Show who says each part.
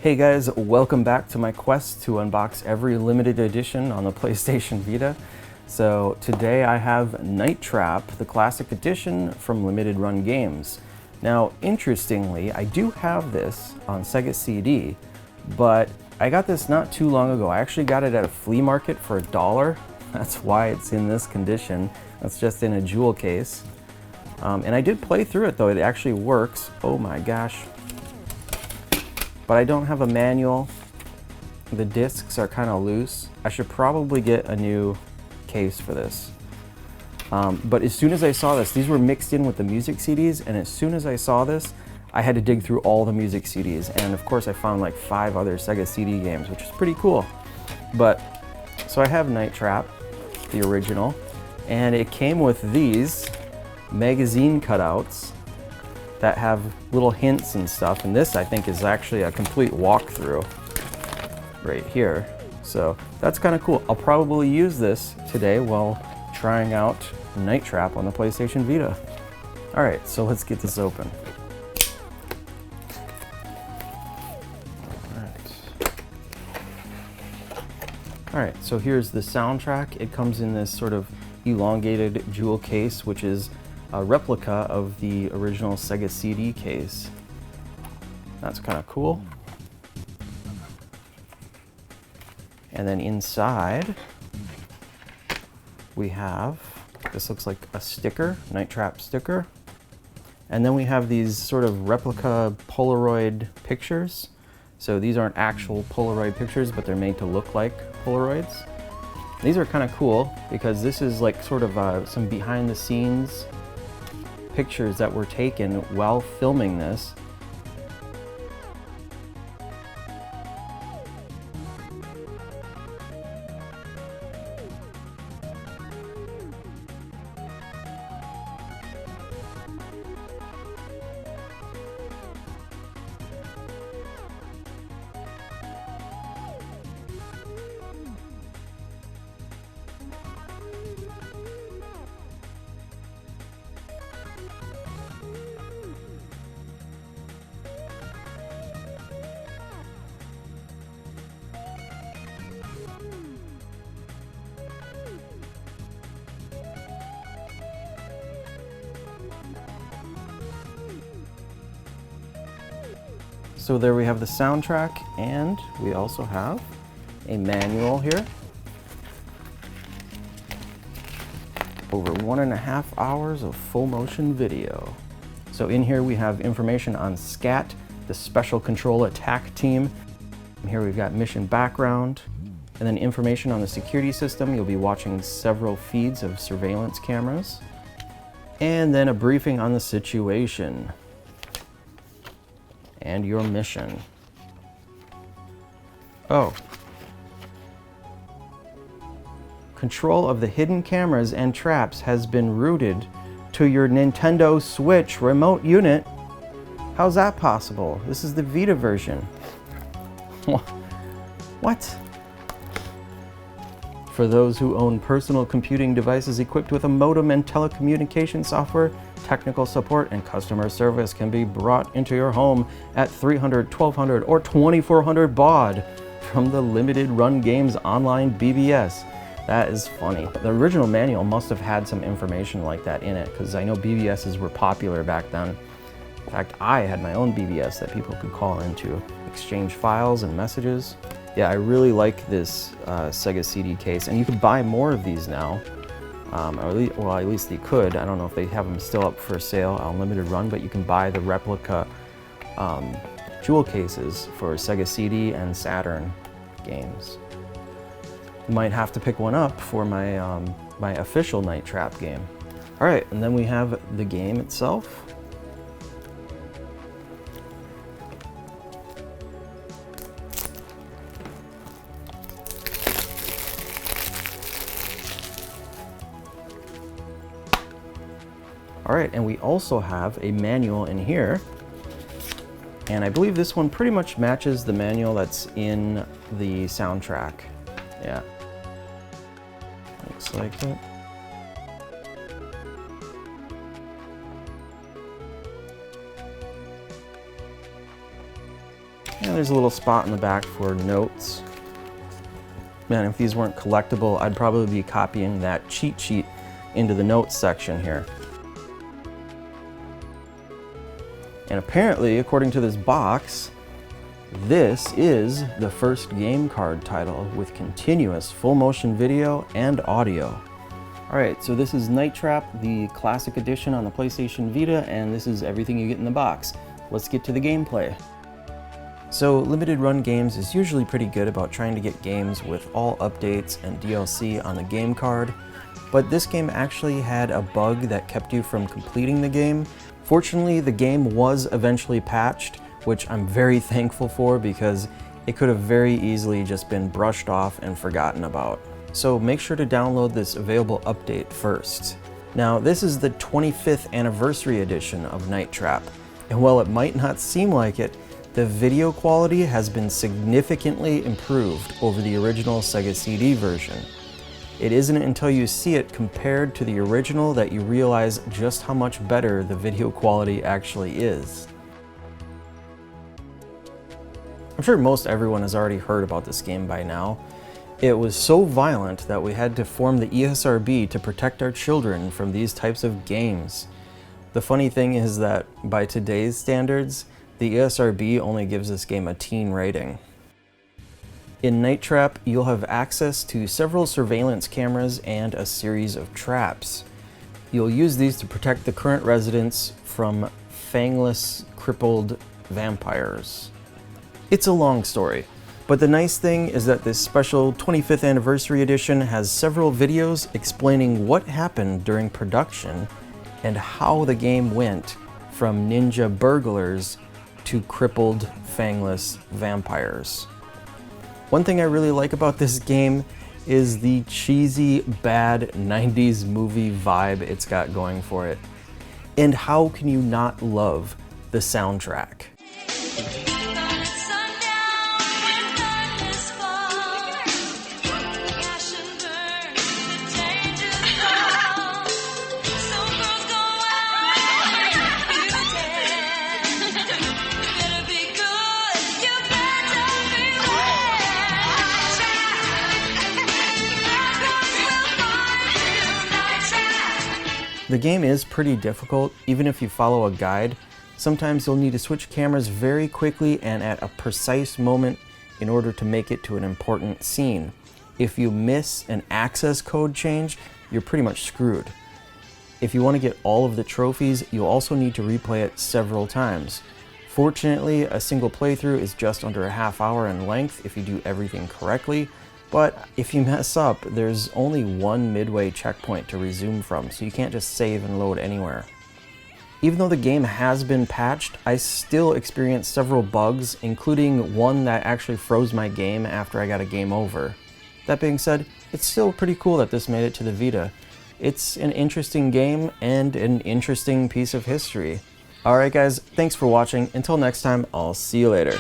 Speaker 1: Hey guys, welcome back to my quest to unbox every limited edition on the PlayStation Vita. So today I have Night Trap, the classic edition from Limited Run Games. Now, interestingly, I do have this on Sega CD, but I got this not too long ago. I actually got it at a flea market for $1. That's why it's in this condition. That's just in a jewel case. And I did play through it though, it actually works. Oh my gosh. But I don't have a manual. The discs are kind of loose. I should probably get a new case for this. But as soon as I saw this, these were mixed in with the music CDs, and as soon as I saw this, I had to dig through all the music CDs. And of course I found like 5 other Sega CD games, which is pretty cool. But, so I have Night Trap, the original, and it came with these magazine cutouts that have little hints and stuff, and this I think is actually a complete walkthrough right here. So that's kind of cool. I'll probably use this today while trying out Night Trap on the PlayStation Vita. All right, so let's get this open. All right, so here's the soundtrack. It comes in this sort of elongated jewel case, which is a replica of the original Sega CD case. That's kind of cool. And then inside, we have, this looks like a sticker, Night Trap sticker. And then we have these sort of replica Polaroid pictures. So these aren't actual Polaroid pictures, but they're made to look like Polaroids. These are kind of cool because this is like sort of some behind the scenes pictures that were taken while filming this. So there we have the soundtrack, and we also have a manual here. Over 1.5 hours of full motion video. So in here we have information on SCAT, the Special Control Attack Team. And here we've got mission background, and then information on the security system. You'll be watching several feeds of surveillance cameras. And then a briefing on the situation and your mission. Oh. Control of the hidden cameras and traps has been routed to your Nintendo Switch remote unit. How's that possible? This is the Vita version. What? For those who own personal computing devices equipped with a modem and telecommunication software, technical support and customer service can be brought into your home at 300, 1200, or 2400 baud from the Limited Run Games Online BBS. That is funny. The original manual must have had some information like that in it, because I know BBSs were popular back then. In fact, I had my own BBS that people could call into, exchange files and messages. Yeah, I really like this Sega CD case, and you can buy more of these now. Well, at least they could. I don't know if they have them still up for sale on Limited Run, but you can buy the replica jewel cases for Sega CD and Saturn games. Might have to pick one up for my, my official Night Trap game. All right, and then we have the game itself. All right, and we also have a manual in here. And I believe this one pretty much matches the manual that's in the soundtrack. Yeah. Looks like it. And there's a little spot in the back for notes. Man, if these weren't collectible, I'd probably be copying that cheat sheet into the notes section here. And apparently, according to this box, this is the first game card title with continuous full motion video and audio. Alright, so this is Night Trap, the classic edition on the PlayStation Vita, and this is everything you get in the box. Let's get to the gameplay. So limited run games is usually pretty good about trying to get games with all updates and DLC on the game card, but this game actually had a bug that kept you from completing the game. Fortunately, the game was eventually patched, which I'm very thankful for because it could have very easily just been brushed off and forgotten about. So make sure to download this available update first. Now, this is the 25th anniversary edition of Night Trap, and while it might not seem like it, the video quality has been significantly improved over the original Sega CD version. It isn't until you see it compared to the original that you realize just how much better the video quality actually is. I'm sure most everyone has already heard about this game by now. It was so violent that we had to form the ESRB to protect our children from these types of games. The funny thing is that by today's standards, the ESRB only gives this game a teen rating. In Night Trap, you'll have access to several surveillance cameras and a series of traps. You'll use these to protect the current residents from fangless, crippled vampires. It's a long story, but the nice thing is that this special 25th anniversary edition has several videos explaining what happened during production and how the game went from ninja burglars to crippled, fangless vampires. One thing I really like about this game is the cheesy, bad 90s movie vibe it's got going for it. And how can you not love the soundtrack? The game is pretty difficult, even if you follow a guide. Sometimes you'll need to switch cameras very quickly and at a precise moment in order to make it to an important scene. If you miss an access code change, you're pretty much screwed. If you want to get all of the trophies, you'll also need to replay it several times. Fortunately, a single playthrough is just under a half hour in length if you do everything correctly. But if you mess up, there's only one midway checkpoint to resume from, so you can't just save and load anywhere. Even though the game has been patched, I still experienced several bugs, including one that actually froze my game after I got a game over. That being said, it's still pretty cool that this made it to the Vita. It's an interesting game and an interesting piece of history. Alright guys, thanks for watching. Until next time, I'll see you later.